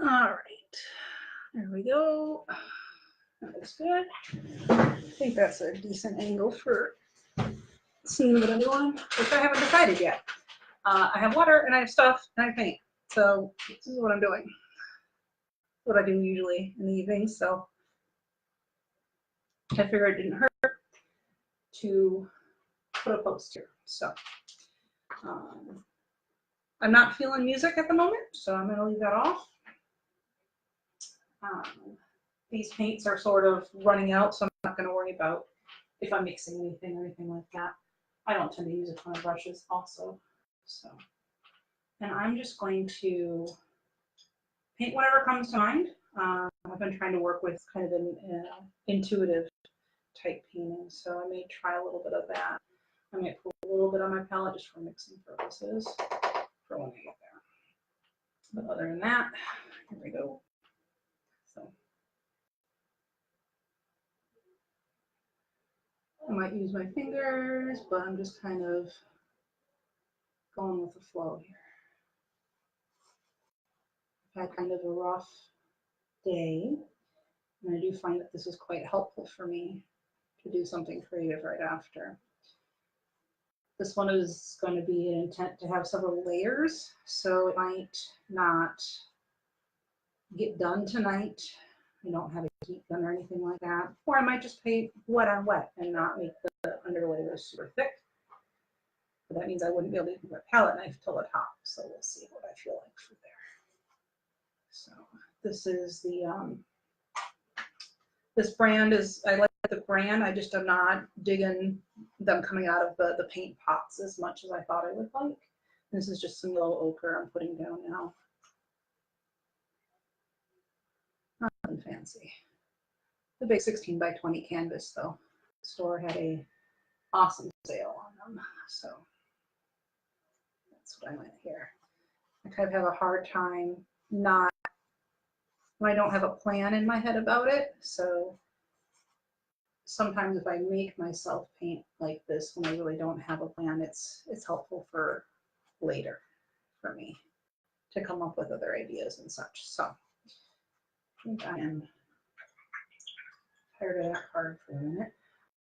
All right, there we go. That looks good. I think that's a decent angle for seeing what I'm doing, which I haven't decided yet. I have water and I have stuff and I have paint. So this is what I'm doing. What I do usually in the evenings. So I figured it didn't hurt to put a post here. So I'm not feeling music at the moment, so I'm going to leave that off. These paints are sort of running out, so I'm not going to worry about if I'm mixing anything or anything like that. I don't tend to use a ton of brushes also. So, and I'm just going to paint whatever comes to mind. I've been trying to work with kind of an intuitive type painting, so I may try a little bit of that. I might put a little bit on my palette just for mixing purposes for when I get there. But other than that, here we go. So I might use my fingers, but I'm just kind of going with the flow here. I've had kind of a rough day, and I do find that this is quite helpful for me to do something creative right after. This one is going to be an intent to have several layers, so it might not get done tonight. I don't have a heat gun or anything like that. Or I might just paint wet on wet and not make the underlayers super thick. But that means I wouldn't be able to use my palette knife till the top, so we'll see what I feel like for there. So this is the, this brand is, I like the brand, I just am not digging them coming out of the paint pots as much as I thought I would like. This is just some yellow ochre I'm putting down now. Nothing fancy. The big 16 by 20 canvas though. The store had a awesome sale on them, so that's what I went here. I kind of have a hard time not, when I don't have a plan in my head about it, so sometimes if I make myself paint like this when I really don't have a plan, it's helpful for later for me to come up with other ideas and such. So I think I am tired of that card for a minute.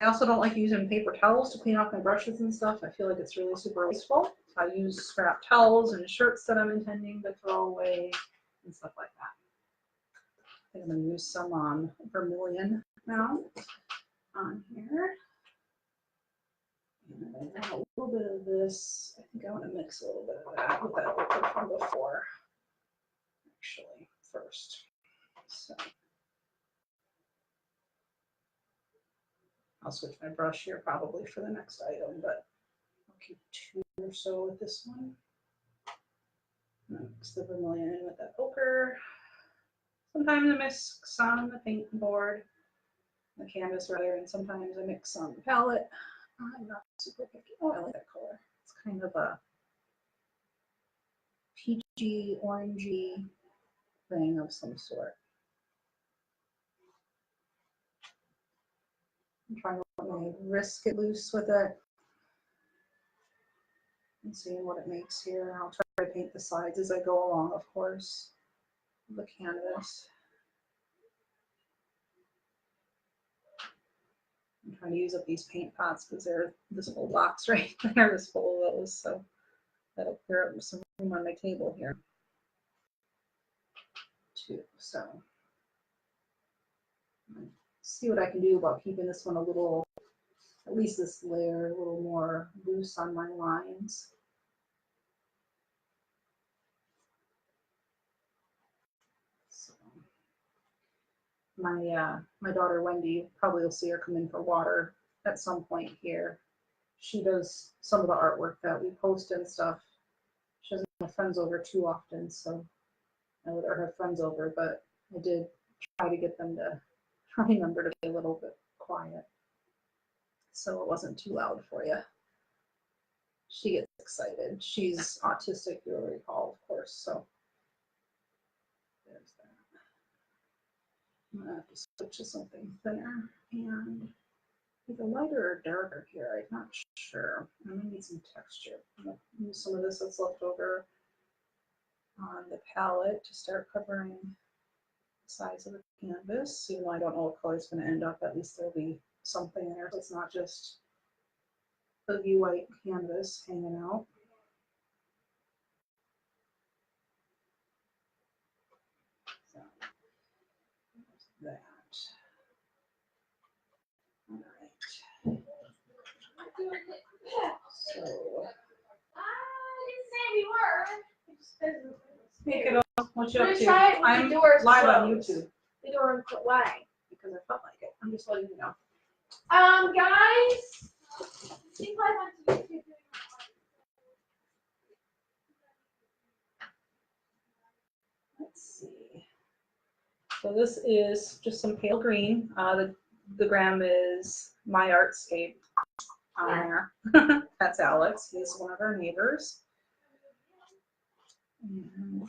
I also don't like using paper towels to clean off my brushes and stuff. I feel like it's really super wasteful. I use scrap towels and shirts that I'm intending to throw away and stuff like that. I think I'm going to use some vermilion now on here. And I got a little bit of this. I think I want to mix a little bit of that with that ochre from before, actually, first. So I'll switch my brush here probably for the next item, but I'll keep 2 or so with this one. Mix the vermilion in with that ochre. Sometimes I mix some on the paint board, the canvas rather, and sometimes I mix on the palette. I'm not super picky. Oh, I like that color. It's kind of a peachy, orangey thing of some sort. I'm trying to let my wrist get loose with it and seeing what it makes here. I'll try to paint the sides as I go along, of course, the canvas. I'm trying to use up these paint pots because they're this whole box right there is full of those, so that'll clear up some room on my table here too. So see what I can do about keeping this one a little, at least this layer, a little more loose on my lines. So my daughter Wendy, probably will see her come in for water at some point here. She does some of the artwork that we post and stuff. She doesn't have friends over too often, so I let her have friends over, but I did try to get them to remember to be a little bit quiet so it wasn't too loud for you. She gets excited. She's autistic, you'll recall, of course, so there's that. I'm gonna have to switch to something thinner and either lighter or darker here. I'm not sure. I'm gonna need some texture. I'm gonna use some of this that's left over on the palette to start covering the sides of the canvas. Even though I don't know what color it's going to end up, at least there'll be something there. So it's not just ugly white canvas hanging out. So there's that. All right. So hey kiddo, what you up to? I'm live on YouTube. The door, why? Because I felt like it. I'm just letting you know. Guys, she's live on YouTube. Let's see. So this is just some pale green. The gram is My Artscape on there. That's Alex. He's one of our neighbors. And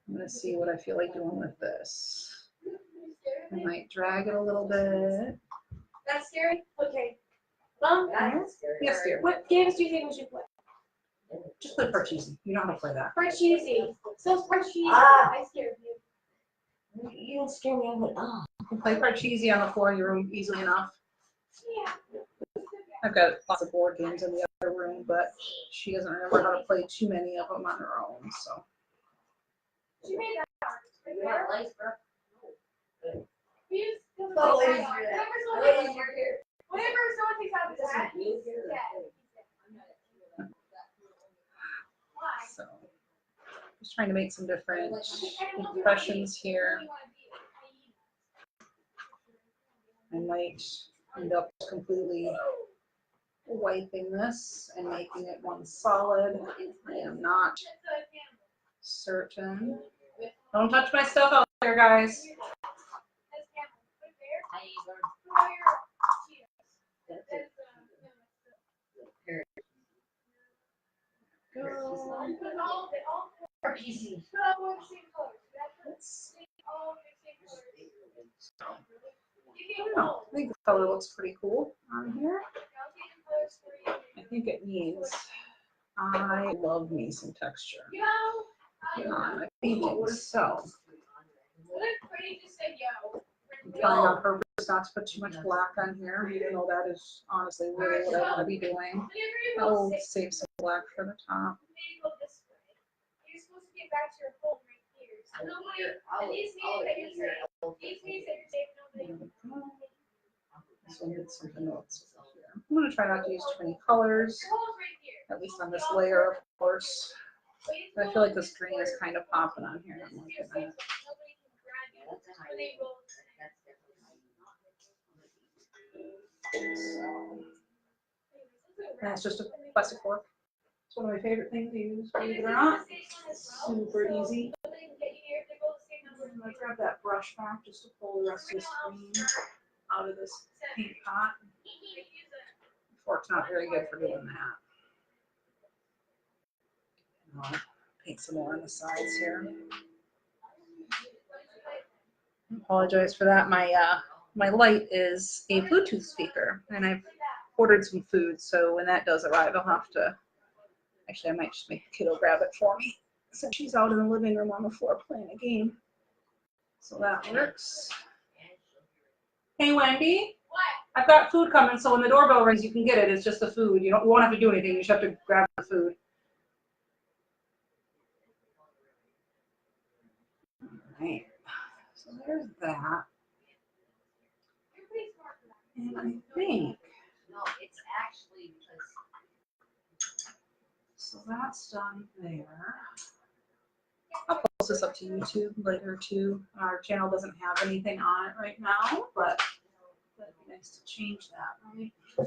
I'm going to see what I feel like doing with this. I might drag it a little bit. That's scary? Okay. Mom, Yes, dear. what games do you think we should play? Just play Parcheesi. You know how to play that. Parcheesi. So Parcheesi. I scared you. You don't scare me. I went, oh. You can play Parcheesi on the floor in your room easily enough. Yeah. I've got lots of board games in the other room, but she doesn't remember how to play too many of them on her own. So. She made that art. You have lights, bro? Whenever someone takes out his hat, he's dead. Why? So, just trying to make some different impressions here. I might end up completely wiping this and making it one solid. I am not certain. Don't touch my stuff out there, guys. Parcheesi. I don't know. I think the color looks pretty cool on here. I think it needs. I love me some texture on my paintings, so I'm trying on purpose not to put too much black on here, even though that is honestly really what I want to be doing. I'll save some black for the top. You're supposed to get back to your home right here. So nobody, these meetings that you're saving, This one did something else over here. I'm going to try not to use too many colors, your home's right here. at least on this layer, of course. But I feel like this green is kind of popping on here. I'm looking at it. Nobody can grab you when they roll. And it's just a plastic fork. It's one of my favorite things to use, believe it or not. Super easy. I'm going to grab that brush back just to pull the rest of this green out of this paint pot. The fork's not very good for doing that. I'll paint some more on the sides here. I apologize for that. My light is a Bluetooth speaker, and I've ordered some food, so when that does arrive, I'll have to. Actually, I might just make a kiddo grab it for me since she's out in the living room on the floor playing a game. So that works. Hey, Wendy. What? I've got food coming, so when the doorbell rings, you can get it. It's just the food. You won't have to do anything. You just have to grab the food. All right. So there's that. And I think. No, it's actually because. So that's done there. I'll post this up to YouTube later too. Our channel doesn't have anything on it right now, but that'd be nice to change that, right? I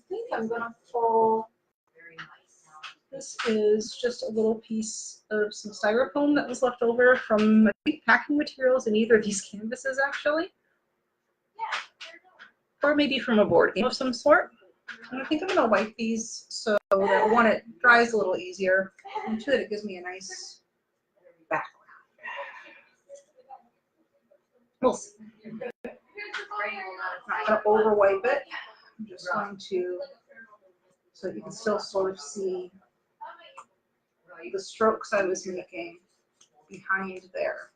think I'm gonna pull. Very nice. This is just a little piece of some styrofoam that was left over from I think packing materials in either of these canvases actually. Or maybe from a board game of some sort. And I think I'm gonna wipe these so that one, it dries a little easier, and two, that it gives me a nice background. We'll see. I'm not gonna over wipe it. I'm just going to, so that you can still sort of see the strokes I was making behind there.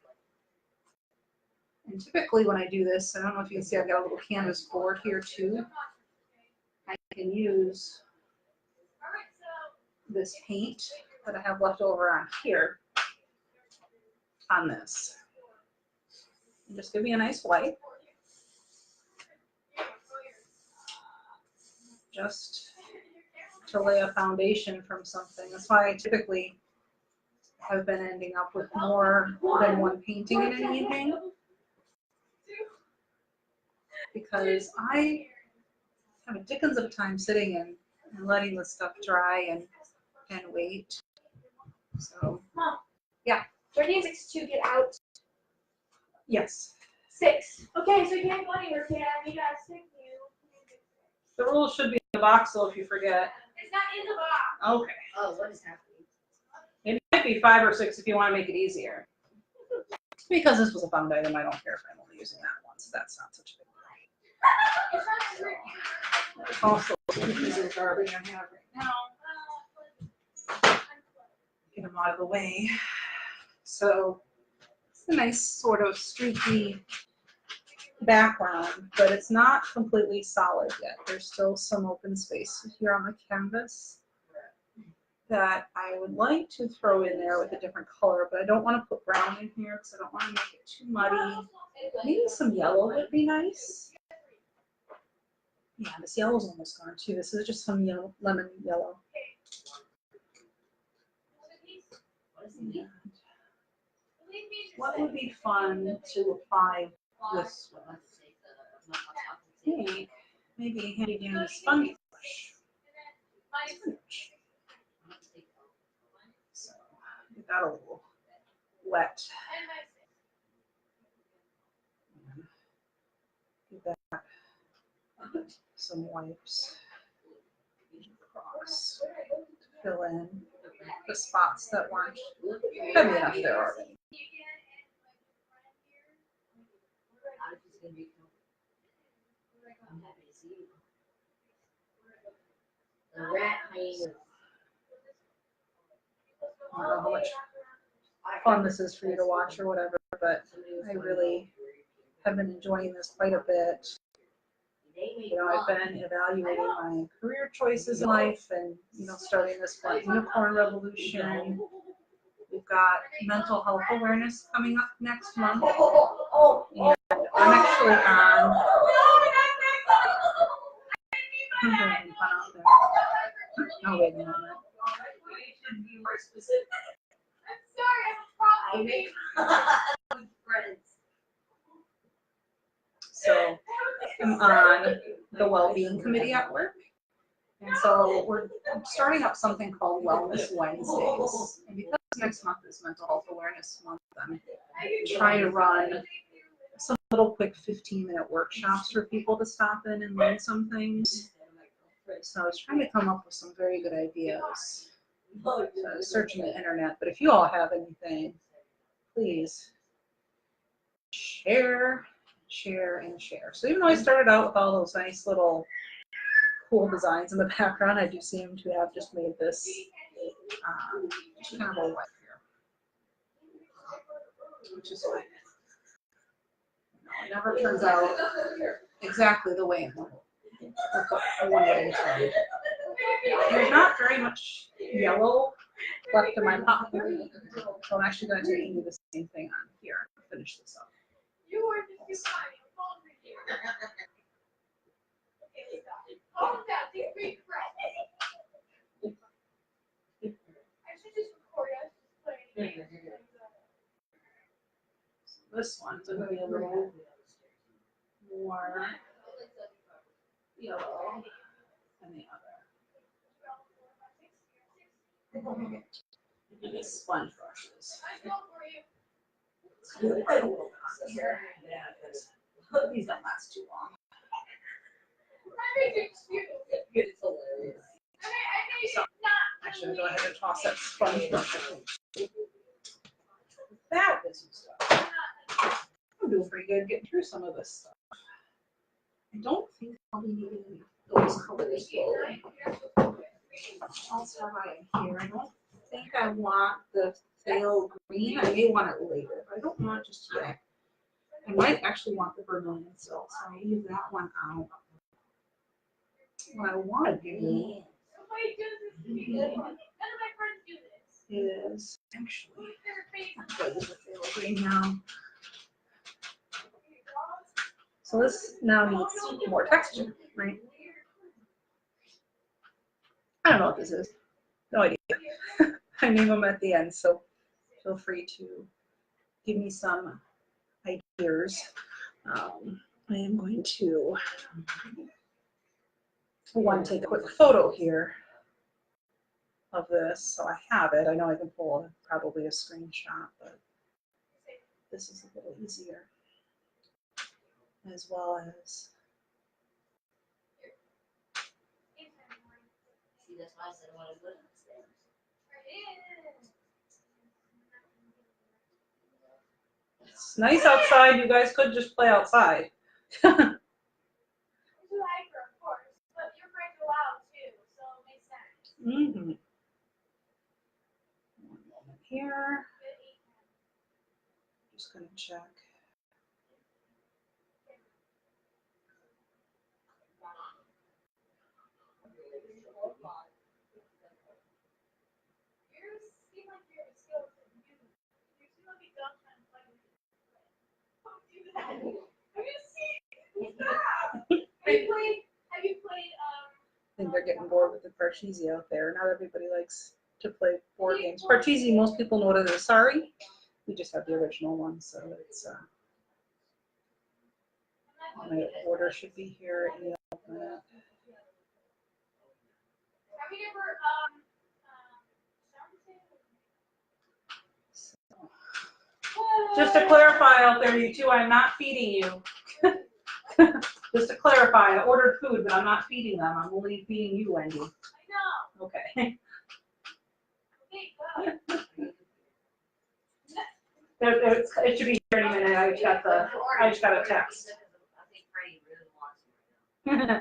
And typically when I do this, I don't know if you can see, I've got a little canvas board here too. I can use this paint that I have left over on here on this. And just give me a nice wipe. Just to lay a foundation from something. That's why I typically have been ending up with more than one painting in an evening. Because I have a dickens of a time sitting and letting the stuff dry and wait. So, Where do you 6 to get out? yes. 6. Okay, so you can't go anywhere, Kat. You gotta stick you. The rules should be in the box, so if you forget. It's not in the box. Okay. Oh, what is happening? It might be 5 or 6 if you want to make it easier. Because this was a found item, I don't care if I'm only using that once. That's not such a big It's not true. deal. Also, pieces of garbage I have right now. Get them out of the way. So it's a nice sort of streaky background, but it's not completely solid yet. There's still some open space here on the canvas that I would like to throw in there with a different color, but I don't want to put brown in here because I don't want to make it too muddy. Maybe some yellow would be nice. Yeah, this yellow's almost gone too. This is just some yellow, lemon yellow. And what would be fun to apply this with? I think maybe a handy dandy sponge brush. So get that a little wet. Give that some wipes across to fill in the spots that weren't heavy enough there already. I'm happy to see you. The rat hanging. I don't know how much fun this is for you to watch or whatever, but I really have been enjoying this quite a bit. You know, I've been evaluating my career choices in life and, you know, starting this Blunt Unicorn Revolution. We've got mental health awareness coming up next month. And I'm actually on. I'm having fun out there. Oh, wait a moment. I'm sorry, I have a problem. So I'm on the well-being committee at work. And so we're starting up something called Wellness Wednesdays. And because next month is Mental Health Awareness Month, I'm trying to run some little quick 15-minute workshops for people to stop in and learn some things. So I was trying to come up with some very good ideas. So I was searching the internet, but if you all have anything, please share, share, and share. So even though I started out with all those nice little cool designs in the background, I do seem to have just made this kind of a white here, which is fine. It never turns out exactly the way I wanted it to. There's not very much yellow left in my pot, so I'm actually going to take and do the same thing on here and finish this up. You are just too funny. I'm falling for you. Okay, stop. Calm down. Take a big breath. I should just record us playing games. This one's going to be a little more yellow than the other. These sponge brushes. These don't last too long. So, actually, I'll go ahead and toss that sponge brush. That is some stuff. I'm doing pretty good getting through some of this stuff. I don't think I'll be needing those colors though. What else have I in here? I don't think I want the phthalo green. I may want it later, but I don't want it just yet. I might actually want the vermilion still, so I'll leave that one out. What I want to do Nobody does this to me. None of my friends do this. is actually Their face I'm going to use the phthalo green now. So this now needs more texture, right? I don't know what this is. No idea. I name them at the end, so feel free to give me some ideas. I am going to want to take a quick photo here of this, so I have it. I know I can pull probably a screenshot, but this is a little easier, as well as See, that's why I said I want to go downstairs. it's nice outside. You guys could just play outside. It's hyper, of course, but your friends are loud too, so it makes sense. Mm-hmm. One moment here. Just gonna check. You seem like you have a skill to do. You seem like a dumb kind of player. Don't do that. Have you seen? Stop. Have you played I think they're getting bored with the Parcheesi out there. Not everybody likes to play board games. Parcheesi, most people know what it is. Sorry, we just have the original one, so it's my order should be here in the minute. have you ever So, just to clarify out there, you two, I'm not feeding you. Just to clarify, I ordered food, but I'm not feeding them. I'm only feeding you, Wendy. I know. Okay. Okay, good. It should be here in a minute. I just got a text. I think Freddie really wants me.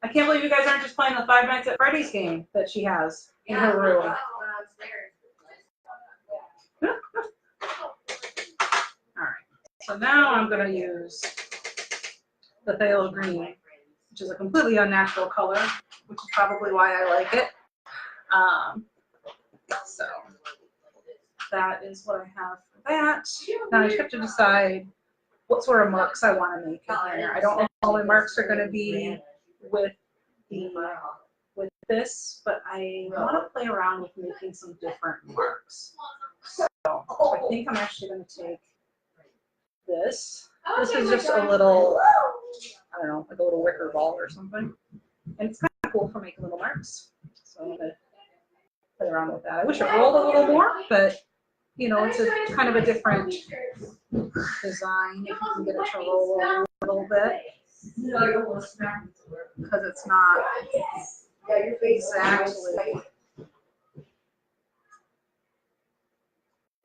I can't believe you guys aren't just playing the Five Nights at Freddy's game that she has in her room. So now I'm going to use the phthalo green, which is a completely unnatural color, which is probably why I like it. So that is what I have for that. Now I just have to decide what sort of marks I want to make in here. I don't know if all my marks are going to be with this, but I want to play around with making some different marks. So I think I'm actually going to take this. This is just a little, I don't know, like a little wicker ball or something. And it's kind of cool for making little marks. So I'm going to play around with that. I wish it rolled a little more, but you know, it's a kind of a different design. If you can get it to roll a little bit. Because it's not exactly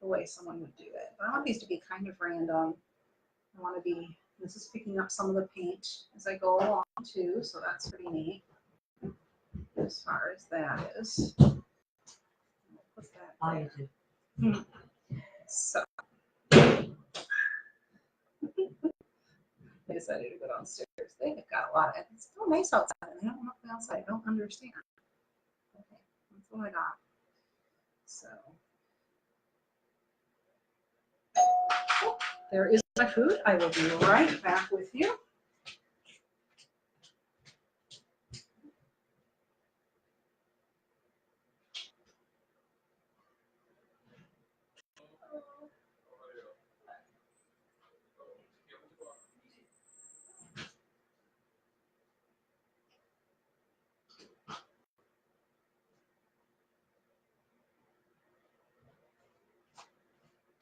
the way someone would do it. But I want these to be kind of random. I want to be, this is picking up some of the paint as I go along too, so that's pretty neat as far as that is. Put that there. So I decided to go downstairs. They have got a lot of, it's so nice outside, and they don't want to play outside. I don't understand. Okay, that's what I got. So there is my food. I will be right back with you.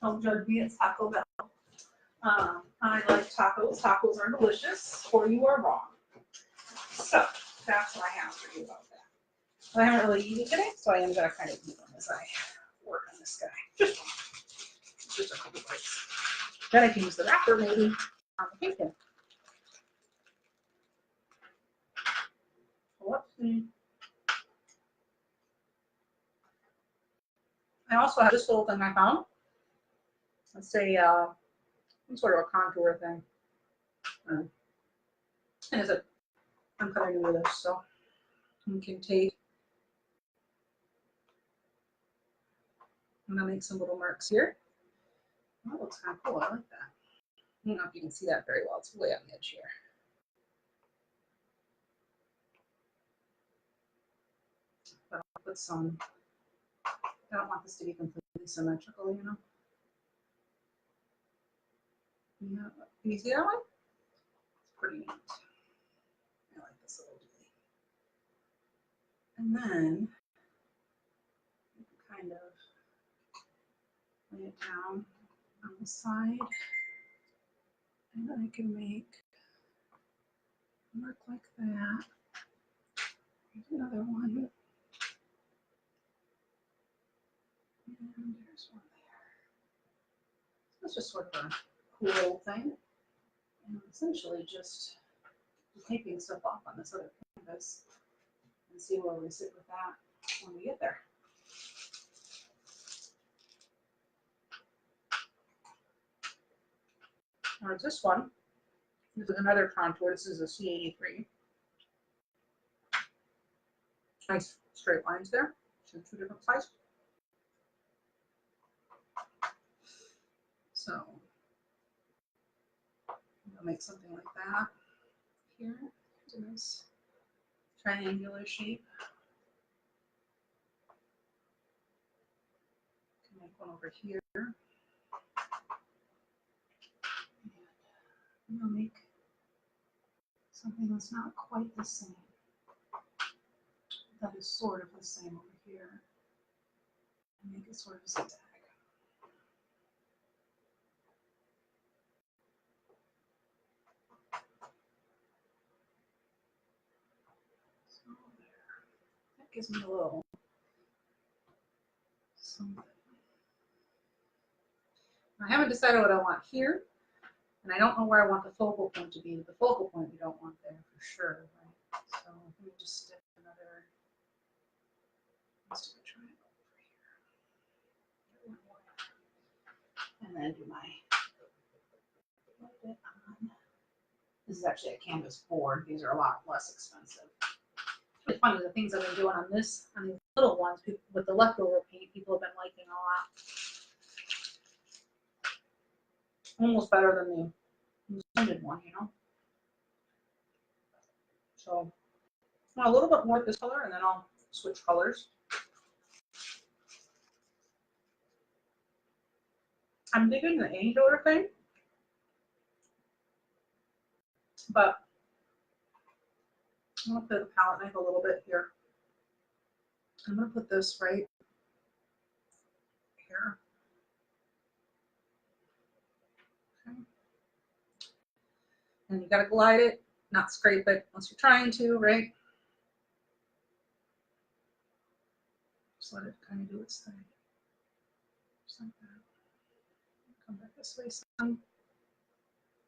Don't judge me, it's Taco Bell. I like tacos. Tacos are delicious, or you are wrong. So that's what I have for you about that. I haven't really eaten today, so I am going to kind of eat them as I work on this guy. Just a couple bites. Then I can use the wrapper maybe on the bacon. Whoopsie. I also have this little thing I found. Let's say some sort of a contour thing. And it's a, I'm kind of new to this, so you can take, I'm gonna make some little marks here. Oh, that looks kind of cool. I like that. I don't know if you can see that very well. It's way on the edge here. But I'll put some, I don't want this to be completely symmetrical, you know? Yeah, can you see that one? It's pretty neat. I like this little doily. And then you can kind of lay it down on the side. And then I can make a mark like that. Here's another one. And there's one there. So it's just sort of a cool little thing. And essentially just taping stuff off on this other canvas and see where we sit with that when we get there. Now this one, this is another contour. This is a C83. Nice straight lines there. So two different sizes. So I'll make something like that here. It's a nice triangular shape. Can make one over here. And I'll make something that's not quite the same. That is sort of the same over here. And make it sort of zigzag. So there. That gives me a little something. I haven't decided what I want here, and I don't know where I want the focal point to be. The focal point we don't want there for sure, right? So let me just stick another, let's do a triangle over here. And then do my, this is actually a canvas board. These are a lot less expensive. It's funny, the things I've been doing on this, on these little ones, with the leftover paint, people have been liking a lot. Almost better than the scented one, you know? So, a little bit more of this color, and then I'll switch colors. I'm digging the angular thing, but I'm gonna put the palette knife a little bit here. I'm gonna put this right here. Okay. And you gotta glide it, not scrape it unless you're trying to, right? Just let it kind of do its thing. Just like that. Come back this way some.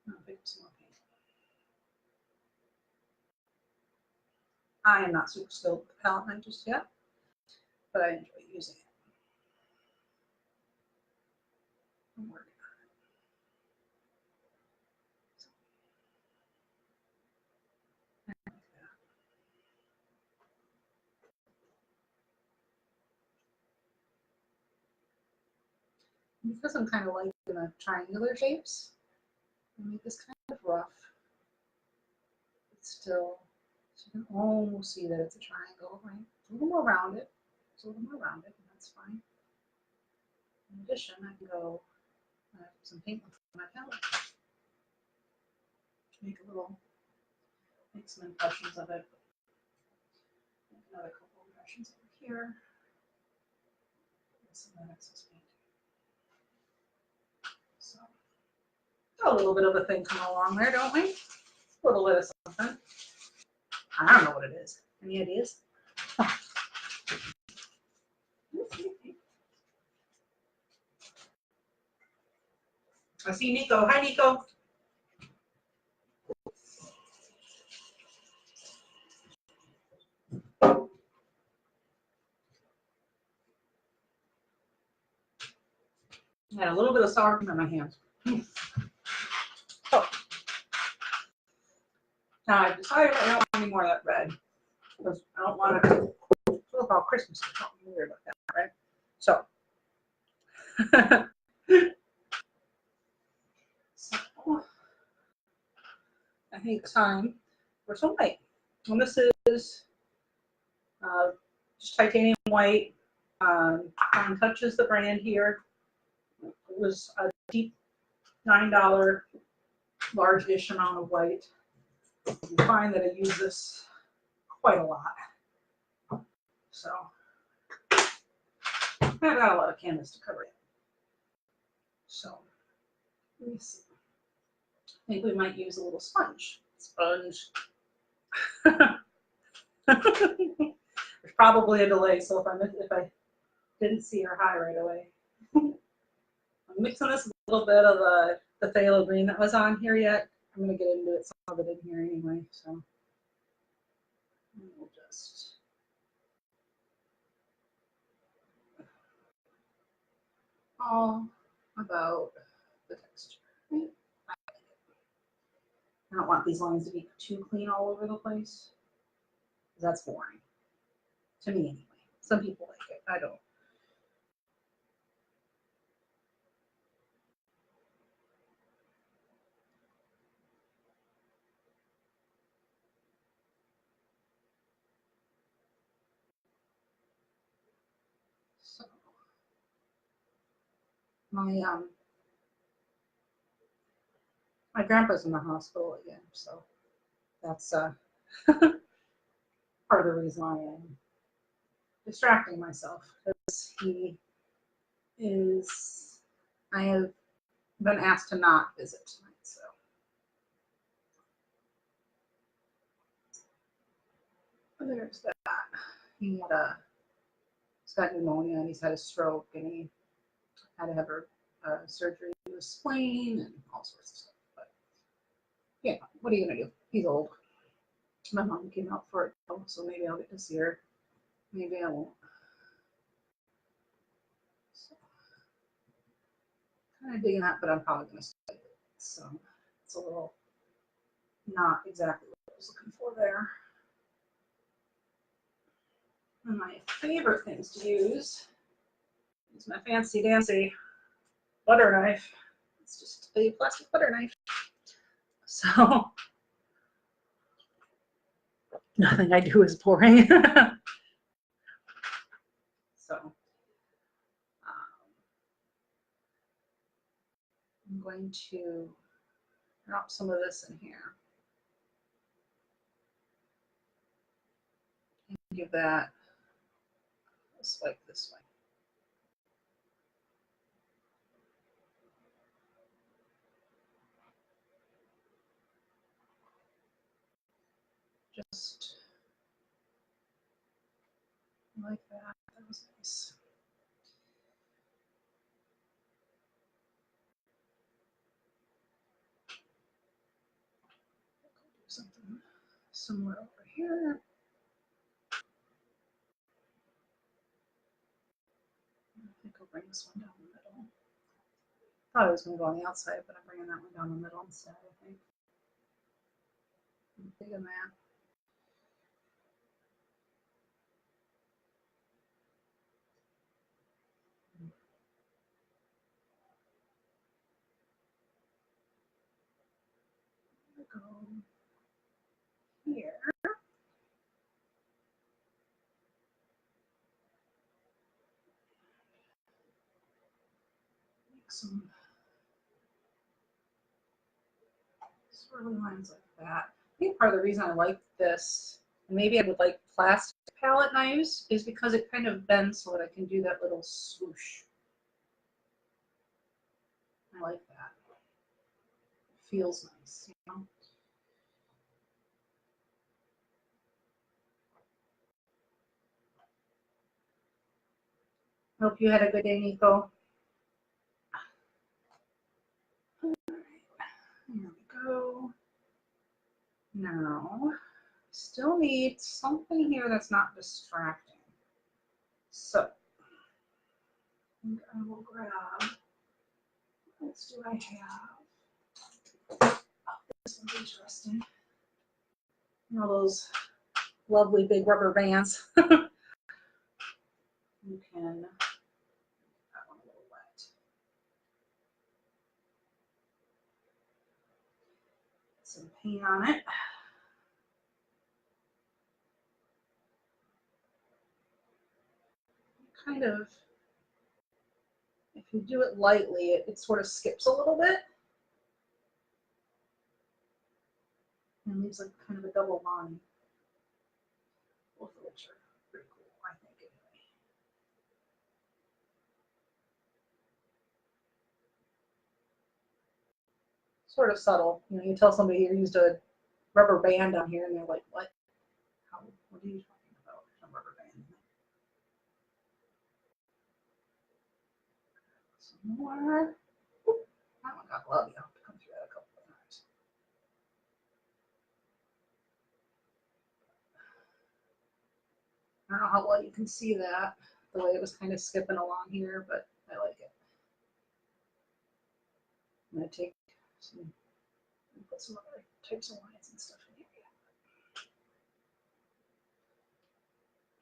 I'll pick up some more paint. I am not super skilled with the palette knife just yet, but I enjoy using it. I'm working on it. I like that. Because I'm kind of liking the triangular shapes, I make this kind of rough. It's still, so you can almost see that it's a triangle, right? It's a little more rounded. It's a little more rounded, and that's fine. In addition, I can go some paint on my palette. Make some impressions of it. Make another couple impressions over here. Some of that excess paint. So, got a little bit of a thing coming along there, don't we? A little bit of something. I don't know what it is. Any ideas? I see Nico. Hi, Nico. I had a little bit of sour cream in my hands. So now I decided I don't want any more of that red because I don't want to look all Christmas. Something weird about that, right? So, so I think it's time for some white. And this is just titanium white. Fine Touch is the brand here. It was a deep $9 large-ish amount of white. You find that I use this quite a lot. So I've got a lot of canvas to cover it. So let me see. I think we might use a little sponge. Sponge. There's probably a delay, so if I didn't see her high right away. I'm mixing this with a little bit of the phthalo green that was on here yet. I'm gonna get into it, some of it in here anyway, so we'll just all about the texture. Right? I don't want these lines to be too clean all over the place. That's boring. To me anyway. Some people like it. I don't. So my grandpa's in the hospital again, so that's part of the reason I am distracting myself, because he is, I have been asked to not visit tonight, so. There's that. He's got pneumonia and he's had a stroke and he had to have surgery to his spleen and all sorts of stuff. But yeah, what are you gonna do? He's old. My mom came out for it, so maybe I'll get to see her. Maybe I won't. So, kind of digging that, but I'm probably gonna stay. So it's a little not exactly what I was looking for there. And my favorite things to use is my fancy dancy butter knife. It's just a plastic butter knife. So nothing I do is boring. So I'm going to drop some of this in here. And give that a swipe this way. Just like that. That was nice. Do something similar over here. I think I'll bring this one down the middle. Thought I was going to go on the outside, but I'm bringing that one down the middle instead, I think. I'm digging that. Go here. Make some swirly lines like that. I think part of the reason I like this, and maybe I would like plastic palette knives, is because it kind of bends so that I can do that little swoosh. I like that. It feels nice, you know? Hope you had a good day, Nico. All right, here we go. Now, still need something here that's not distracting. So, I will grab else do I have? Oh, this one's interesting. You know those lovely big rubber bands. You can, that one a little wet. Some paint on it. Kind of, if you do it lightly, it sort of skips a little bit. And leaves like kind of a double line. Both of which are pretty cool, I think, anyway. Sort of subtle. You know, you tell somebody you used a rubber band on here and they're like, what? How, what are you talking about? There's no rubber band in there. Some more. That one got glove. You have to come through that a couple of times. I don't know how well you can see that, the way it was kind of skipping along here, but I like it. I'm going to take some, put some other types of lines and stuff in here.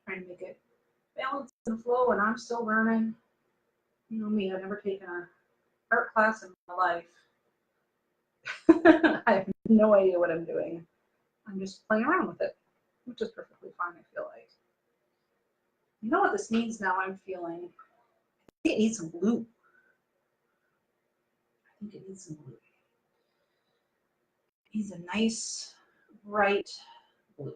Trying to make it balance and flow, and I'm still learning. You know me, I've never taken an art class in my life. I have no idea what I'm doing. I'm just playing around with it, which is perfectly fine, I feel like. You know what this needs now, I'm feeling? I think it needs some blue. I think it needs some blue. It needs a nice, bright blue.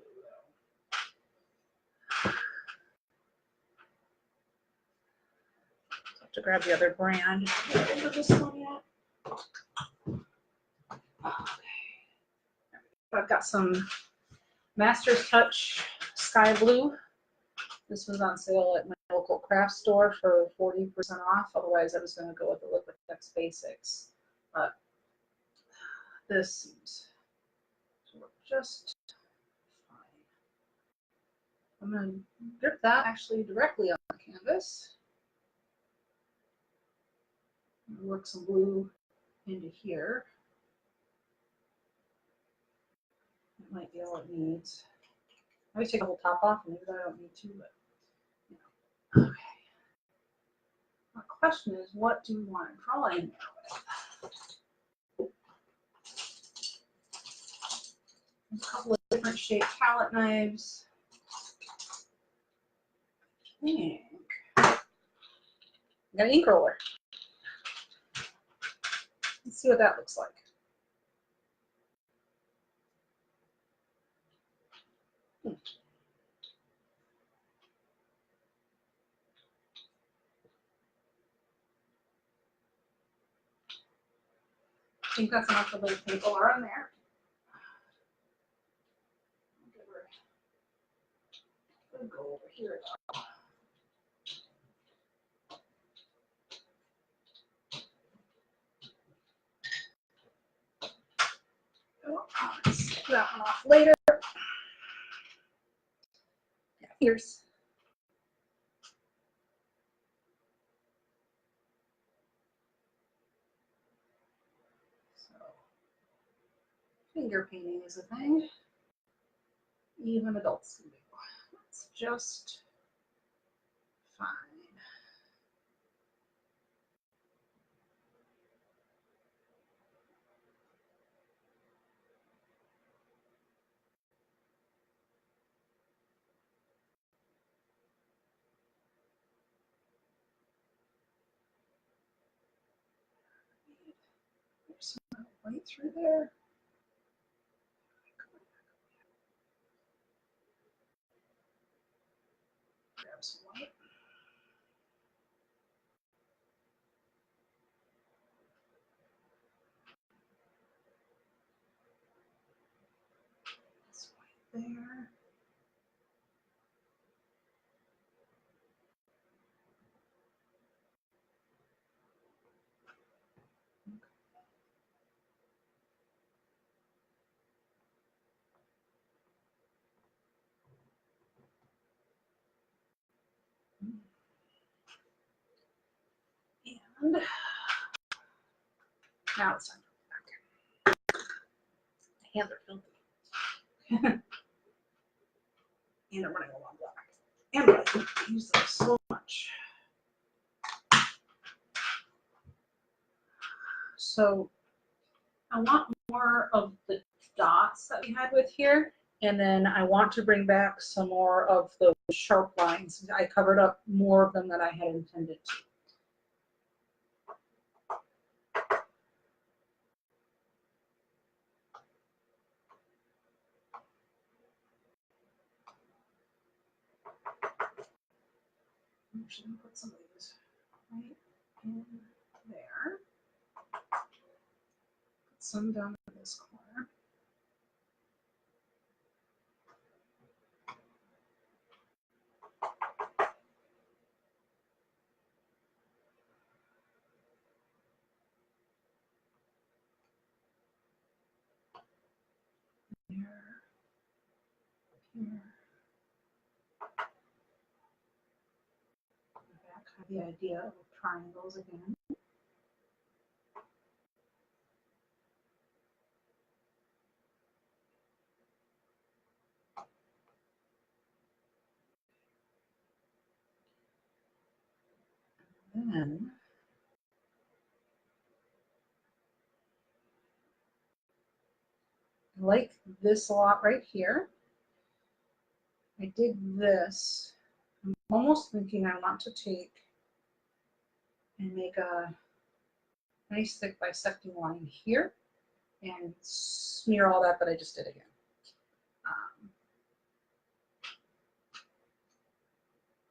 Have to grab the other brand. Into this one yet? Okay. I've got some Master's Touch Sky Blue. This was on sale at my local craft store for 40% off. Otherwise, I was going to go with the Liquitex Basics. But this seems to work just fine. I'm going to drip that actually directly on the canvas. Work some blue into here. That might be all it needs. I always take the whole top off, and maybe I don't need to, but you know. Okay. The question is, what do we want to draw in there with? A couple of different shaped palette knives. I think I got an ink roller. Let's see what that looks like. I think that's enough of the paint roller on there. I'll go over here now. Oh, let's take that one off later. Yeah, here's. So, finger painting is a thing. Even adults can do. It's just fine. There's some white through there. Grab some white. This white there. And Now it's time for black. My hands are filthy. And I'm running low on black. And I use them so much. So I want more of the dots that we had with here. And then I want to bring back some more of those sharp lines. I covered up more of them than I had intended to. I'm actually going to put some of these right in there. Put some down in this corner. Here, here. Back, have the idea of triangles again. Then I like this a lot right here. I dig this. I'm almost thinking I want to take and make a nice thick bisecting line here and smear all that I just did again.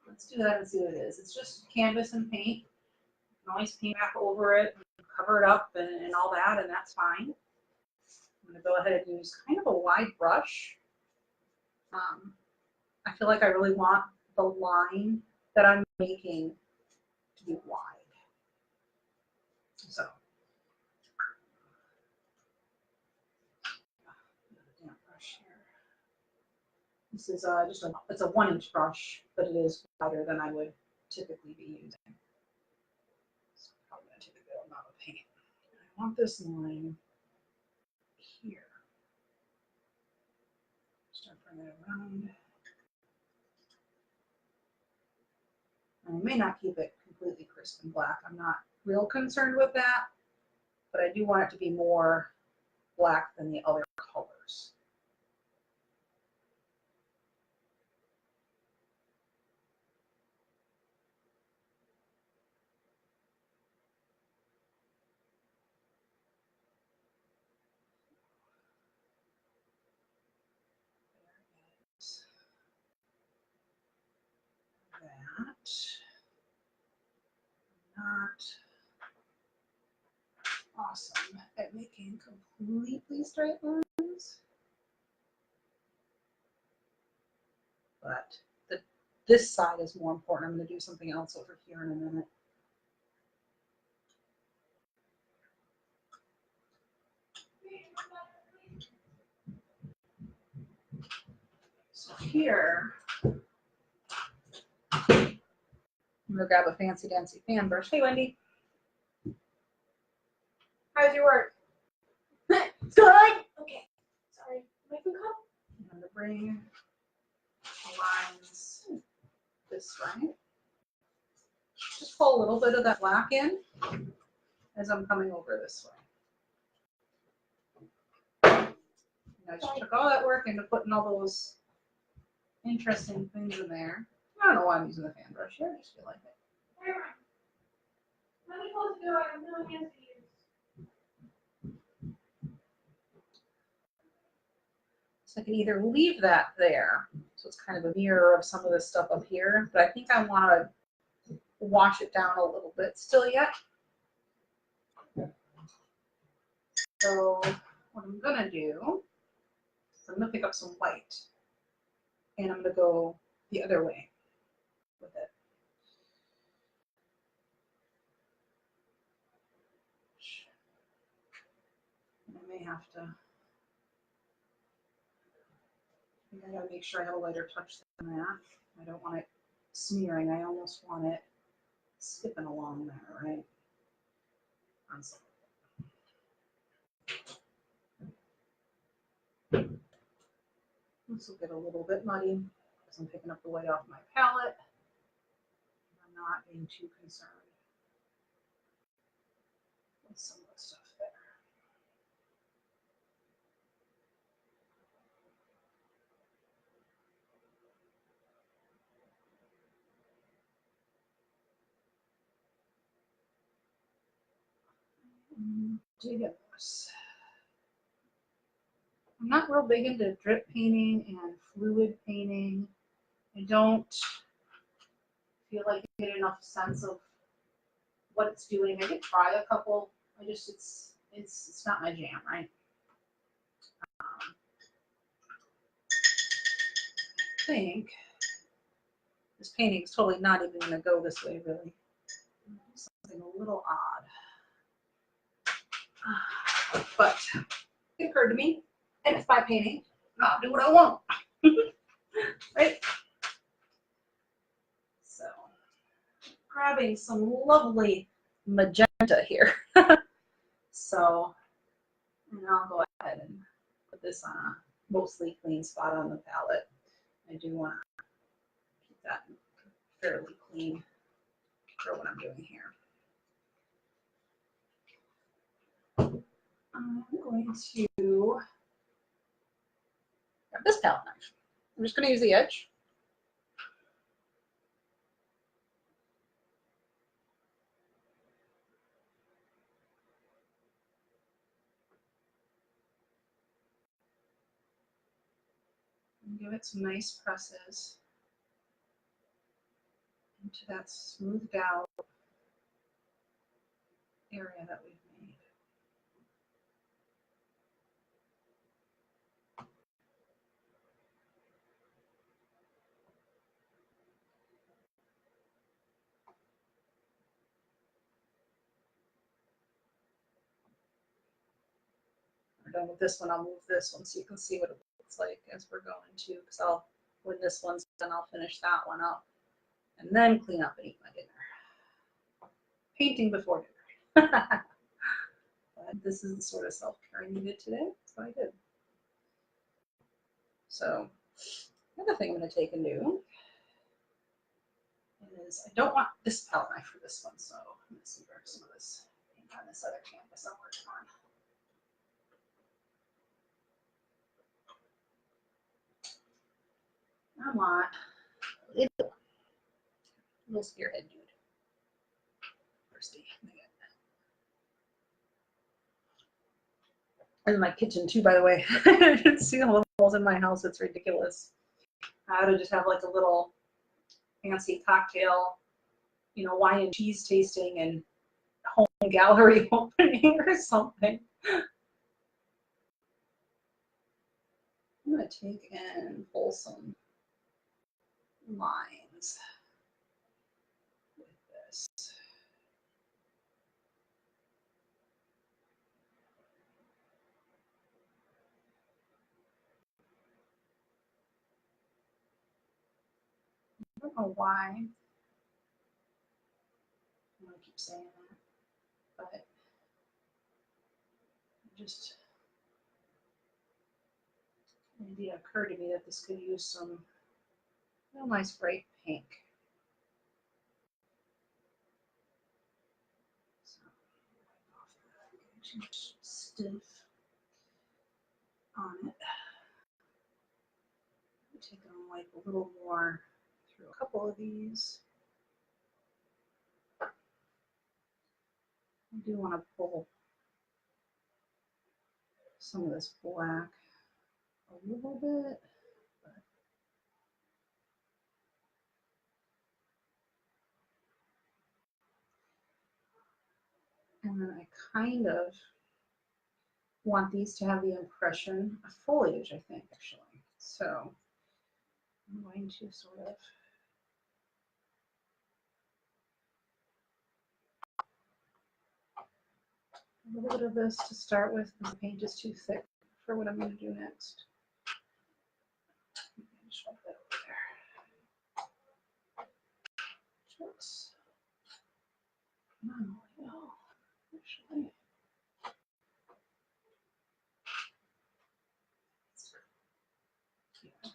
Let's do that and see what it is. It's just canvas and paint. You can always paint back over it and cover it up and all that, and that's fine. I'm going to go ahead and use kind of a wide brush. I feel like I really want the line that I'm making to be wide. So, damp brush here. This is just it's a 1-inch brush, but it is wider than I would typically be using. So I'm probably going to take a good amount of paint. I want this line here. Start bringing it around. And I may not keep it completely crisp and black. I'm not real concerned with that, but I do want it to be more black than the other colors. That. Not awesome at making completely straight lines, but this side is more important. I'm going to do something else over here in a minute. So here, I'm going to grab a fancy dancy fan brush. Hey, Wendy. How's your work? It's good. Okay. Sorry. My food cup. I'm going to bring the lines this way. Just pull a little bit of that black in as I'm coming over this way. I just took all that work into putting all those interesting things in there. I don't know why I'm using the fan brush here. I just feel like it. Never mind. Let me close the door. I have no hands to use. So I can either leave that there, so it's kind of a mirror of some of this stuff up here, but I think I want to wash it down a little bit still yet. So what I'm gonna do is I'm gonna pick up some white and I'm gonna go the other way with it. And I may have to, I gotta make sure I have a lighter touch than that. I don't want it smearing. I almost want it skipping along there, right? On some. This will get a little bit muddy because I'm picking up the white off my palette. I'm not being too concerned with some of the stuff there. Dig at this. I'm not real big into drip painting and fluid painting. I don't feel like I get enough sense of what it's doing. I did try a couple. It's not my jam, right? I think this painting is totally not even going to go this way, really. Something a little odd. But it occurred to me, and it's my painting. I'll do what I want. Right? So, grabbing some lovely magenta here. So, and I'll go ahead and put this on a mostly clean spot on the palette. I do want to keep that fairly clean for what I'm doing here. I'm going to grab this palette knife. I'm just going to use the edge. And give it some nice presses into that smoothed out area that we've made. We're done with this one. I'll move this one so you can see what it looks like as we're going to, because when this one's done, I'll finish that one up and then clean up and eat my dinner. Painting before dinner. But this is the sort of self-care I needed today, so I did. So the other thing I'm going to take and do is I don't want this palette knife for this one, so I'm going to see where some of this paint on this other canvas I'm working on. I want a little spearhead dude. Thirsty. In my kitchen too, by the way. You can see all the holes in my house. It's ridiculous. I ought to just have like a little fancy cocktail, wine and cheese tasting and home gallery opening or something. I'm going to take and pull some lines with this. I don't know why. I'm going to keep saying that, but just an idea occurred to me that this could use some real nice bright pink. So, too much stiff on it. Take on like a little more through a couple of these. I do want to pull some of this black a little bit. And then I kind of want these to have the impression of foliage, I think, actually. So I'm going to sort of a little bit of this to start with because the paint is too thick for what I'm going to do next. Shove that over there. Oops. No, actually. Yeah.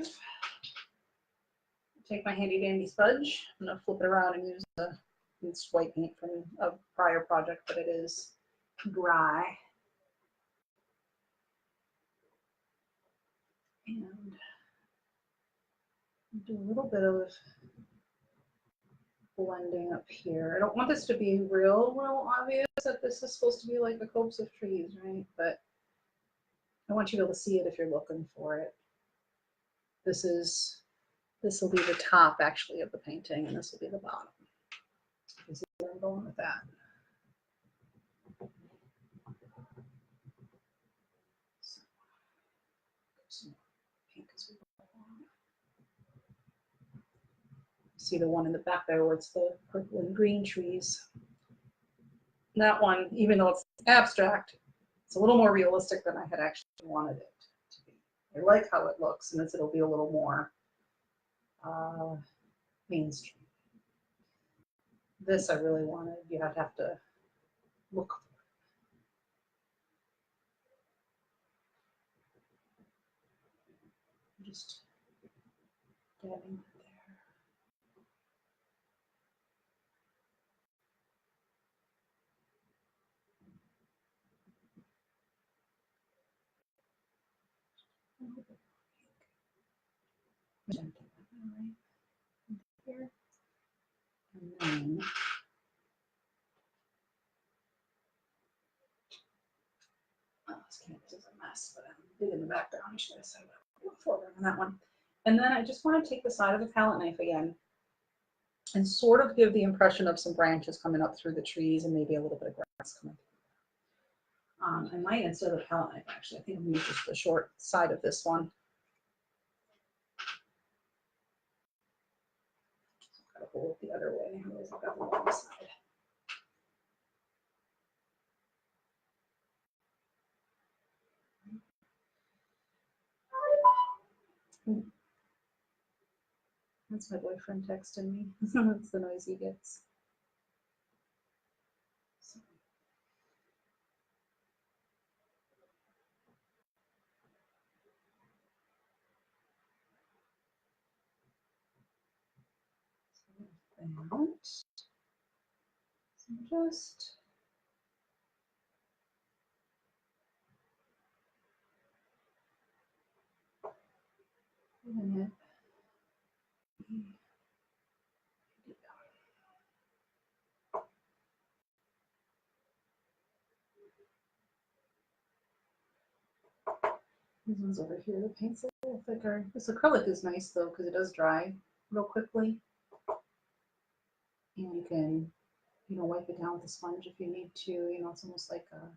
knife. Take my handy dandy sponge. I'm gonna flip it around and use it's white paint from a prior project, but it is dry. And do a little bit of blending up here. I don't want this to be real obvious that this is supposed to be like a copse of trees, right? But I want you to be able to see it if you're looking for it. This will be the top actually of the painting, and this will be the bottom. You see where I'm going with that. Some pink as we go along. See the one in the back there where it's the purple and green trees. That one, even though it's abstract, it's a little more realistic than I had actually wanted it to be. I like how it looks, and it'll be a little more mainstream. This I really wanted. You have to look for it. Just dabbing it there. Magenta, right here. And then this canvas is a mess, but I'm big in the background. I should have said forward on that one. And then I just want to take the side of the palette knife again and sort of give the impression of some branches coming up through the trees and maybe a little bit of grass coming through. I might, instead of the palette knife, actually, I think I'm going to use just the short side of this one. I've got to hold it the other way, otherwise I've got the wrong side. That's my boyfriend texting me. That's the noise he gets. So. So just giving it. These ones over here, the paint's a little thicker. This acrylic is nice though because it does dry real quickly. And you can, wipe it down with a sponge if you need to. It's almost like a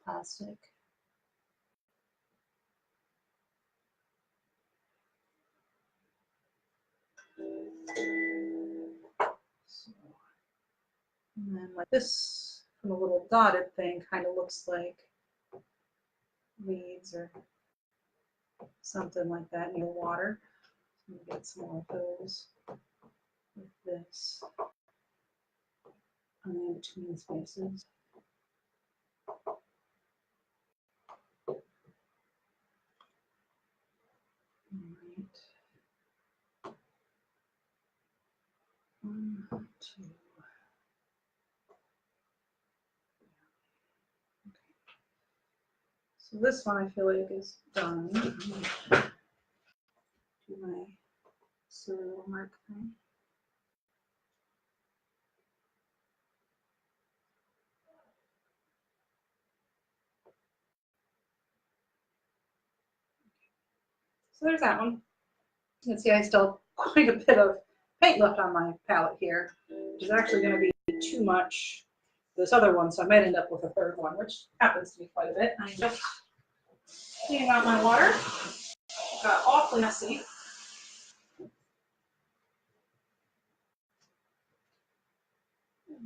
plastic. So, and then like this from a little dotted thing kind of looks like weeds or something like that near water. So get some more of those with this on the in-between spaces. All right. 1, 2. Okay. So this one I feel like is done. Do my cereal mark thing. So there's that one. You can see I still have quite a bit of paint left on my palette here, which is actually going to be too much this other one, so I might end up with a third one, which happens to be quite a bit. I'm just cleaning out my water. Got awfully messy.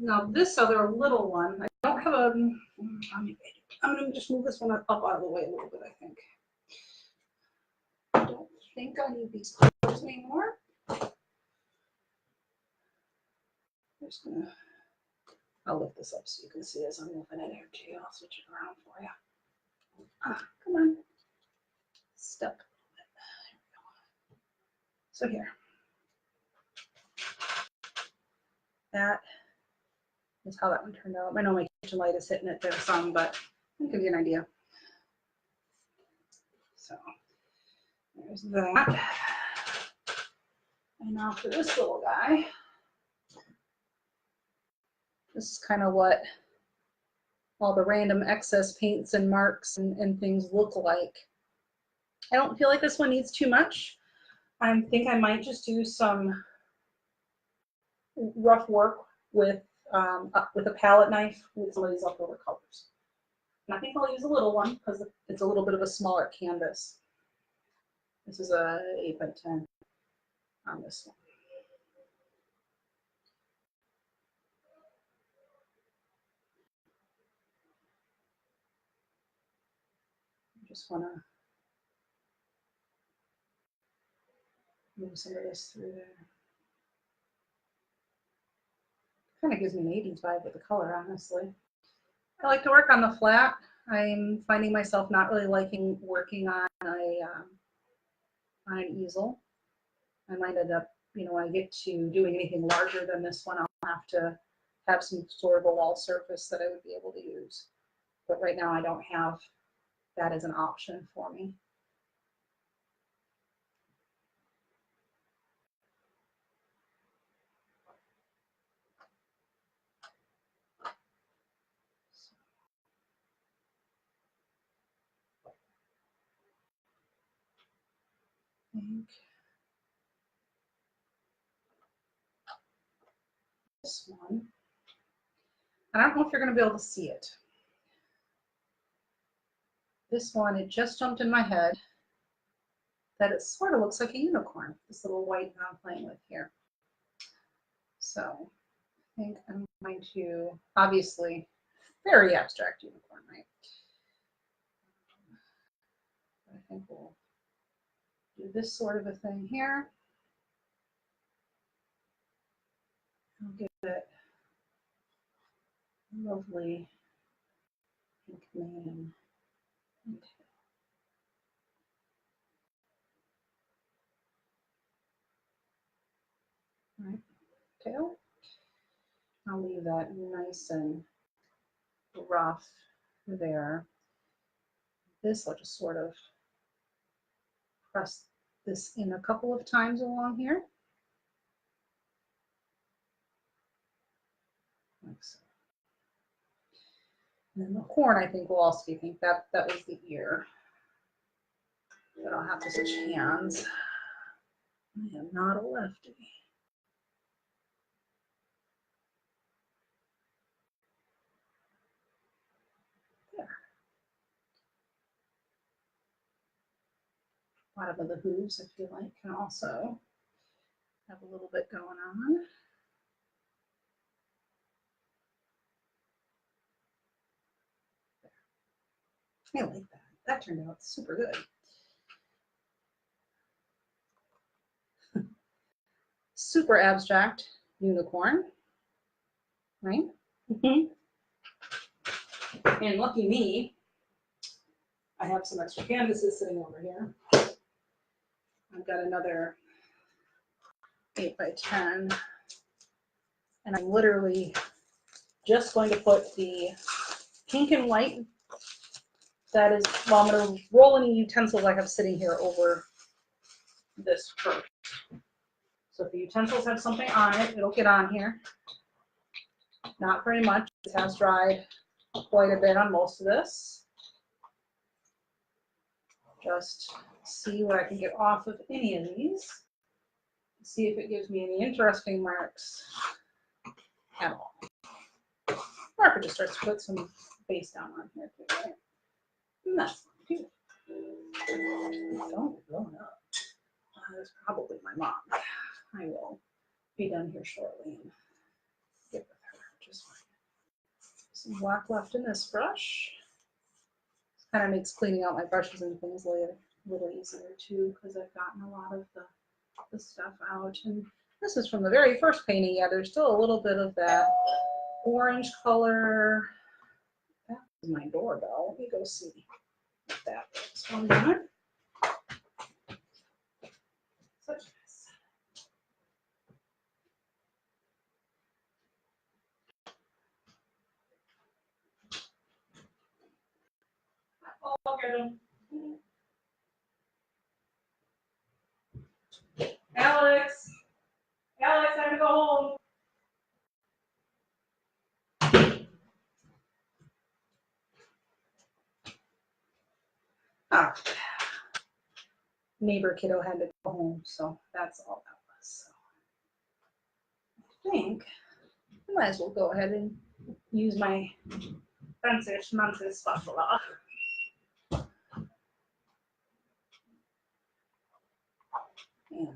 Now this other little one, I don't have a, I'm going to just move this one up out of the way a little bit, I think. I don't think I need these colors anymore. I'm just gonna, I'll lift this up so you can see as I'm moving it here too. I'll switch it around for you. Come on. Stuck a So here. That is how that one turned out. I know my kitchen light is hitting it there some, but I'll give you an idea. So there's that. And now for this little guy, this is kind of what all the random excess paints and marks and things look like. I don't feel like this one needs too much. I think I might just do some rough work with a palette knife with some of these leftover colors. And I think I'll use a little one because it's a little bit of a smaller canvas. This is a 8 by 10 on this one. I just want to move some of this through there. Kind of gives me an 80s vibe with the color, honestly. I like to work on the flat. I'm finding myself not really liking working on an easel. I might end up, when I get to doing anything larger than this one, I'll have to have some sort of a wall surface that I would be able to use. But right now I don't have that as an option for me. I think this one, I don't know if you're going to be able to see it. This one, it just jumped in my head that it sort of looks like a unicorn, this little white that I'm playing with here. So I think I'm going to, obviously, very abstract unicorn, right? I think we'll do this sort of a thing here. I'll give it a lovely pink mane. All right, tail. I'll leave that nice and rough there. This, I'll just sort of press this in a couple of times along here. Like so. And then the horn, I think, will also be pink. That was the ear. But I'll have to switch hands. I am not a lefty. There. Bottom of the hooves, if you like, can also have a little bit going on. I like that. That turned out super good. Super abstract unicorn, right? And lucky me, I have some extra canvases sitting over here. I've got another 8 by 10, and I'm literally just going to put the pink and white. That is, well, I'm going to roll any utensils I have sitting here over this first. So if the utensils have something on it, it'll get on here. Not very much. It has dried quite a bit on most of this. Just see what I can get off of any of these. See if it gives me any interesting marks at all. Or if it just starts to put some base down on here too, right? And that's fine too. Don't blow it up. That's probably my mom. I will be done here shortly and get with her just fine. Some black left in this brush. Kind of makes cleaning out my brushes and things a little easier too, because I've gotten a lot of the stuff out. And this is from the very first painting. Yeah, there's still a little bit of that orange color. That is my doorbell. Let me go see what that is. 1 minute. Such a mess. at him. Alex, time to go home. Ah. Neighbor kiddo had to go home, so that's all that was. So I think I might as well go ahead and use my fancy schmancy spatula. And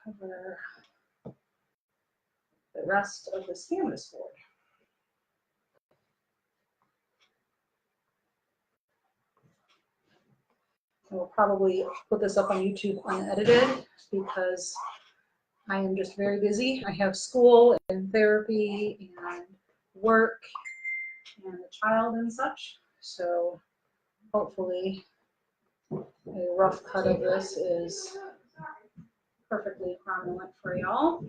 cover the rest of this canvas board. I will probably put this up on YouTube unedited because I am just very busy. I have school and therapy and work and a child and such. So hopefully a rough cut of this is perfectly prominent for y'all.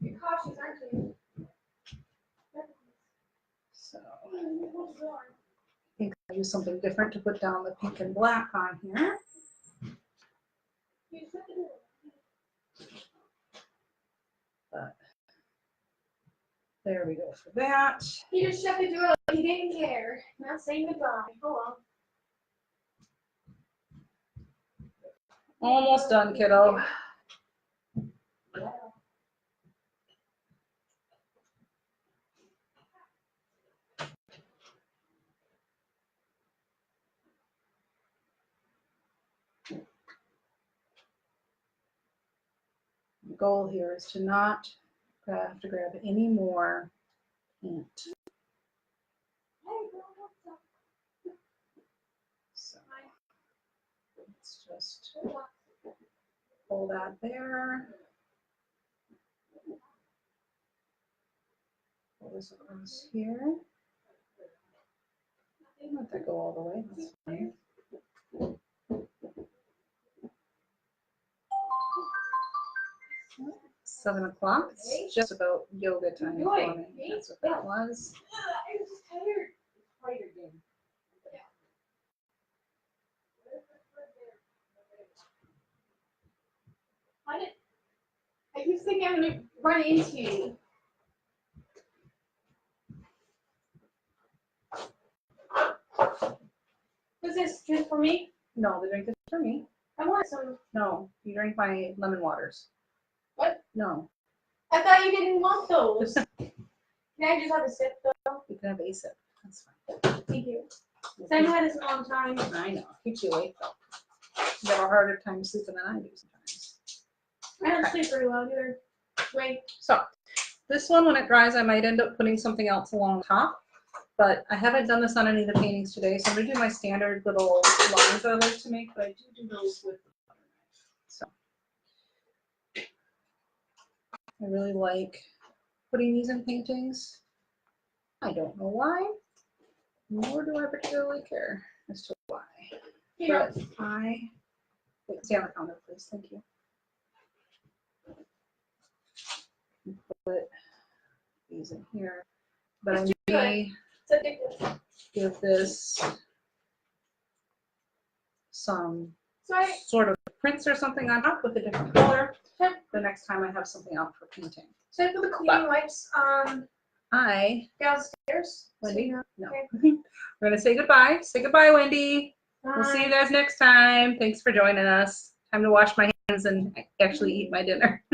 You're cautious, aren't you? So I think I'll use something different to put down the pink and black on here. But there we go for that. He just shut the door. He didn't care. Not saying goodbye. Hold on. Almost done, kiddo. The goal here is to not have to grab any more paint. So let's just pull that there. Pull this across here. Let that go all the way. That's fine. 7 o'clock. It's just about yoga time for me. That's what that was. I was just tired. Tired then. I keep thinking I'm gonna run into you. What's this? Just for me? No, the drink is for me. I want some. No, you drink my lemon waters. What? No, I thought you didn't want those. Can I just have a sip though? you can have a sip. That's fine. Thank you. I haven't had this in a long time. I know. Keeps you awake though. You have a harder time sleeping than I do sometimes. I don't sleep very well either. Wait. So this one, when it dries, I might end up putting something else along top. But I haven't done this on any of the paintings today, so I'm going to do my standard little lines I like to make, but I do those with the butter knife. So I really like putting these in paintings. I don't know why, nor do I particularly care as to why. Here. But wait, stay on the counter, please. Thank you. Put these in here, but I may It's addictive. give this some Sorry. sort of prints or something on top with a different color the next time I have something out for painting. Should I put the cleaning wipes downstairs? Wendy, So no. okay. We're going to say goodbye. Say goodbye, Wendy. We'll see you guys next time. Thanks for joining us. Time to wash my hands and actually eat my dinner.